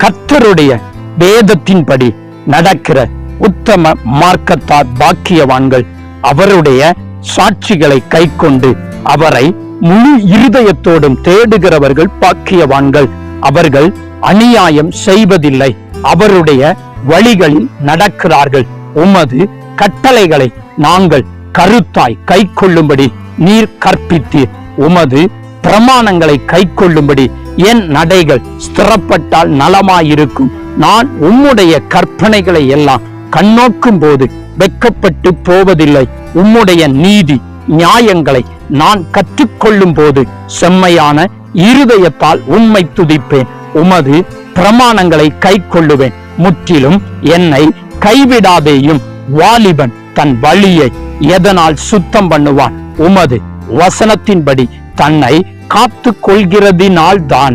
கர்த்தருடைய வேதத்தின்படி நடக்கிற உத்தம மார்க்கத்தார் பாக்கியவான்கள். அவருடைய சாட்சிகளை கைக்கொண்டு அவரை முழு இருதயத்தோடும் தேடுகிறவர்கள் பாக்கியவான்கள். அவர்கள் அநியாயம் செய்வதில்லை, அவருடைய வழிகளில் நடக்கிறார்கள். உமது கட்டளைகளை நாங்கள் கருத்தாய் கைக்கொள்ளும்படி நீர் கற்பித்தீர். உமது பிரமாணங்களை கைக்கொள்ளும்படி என் நடைகள் ஸ்திரப்பட்டால் நலமாயிருக்கும். நான் உம்முடைய கற்பனைகளை எல்லாம் கண்ணோக்கும் போது வெட்கப்பட்டு போவதில்லை. உம்முடைய நீதி நியாயங்களை நான் கற்றுக்கொள்ளும் போது செம்மையான இருதயத்தால் உம்மை துதிப்பேன். உமது பிரமாணங்களை கைக்கொள்ளுவேன். முற்றிலும் என்னை கைவிடாதேயும். வாலிபன் தன் வழியை எதனால் சுத்தம் பண்ணுவான்? உமது வசனத்தின்படி தன்னை காத்து கொள்கிறதினால் தானே.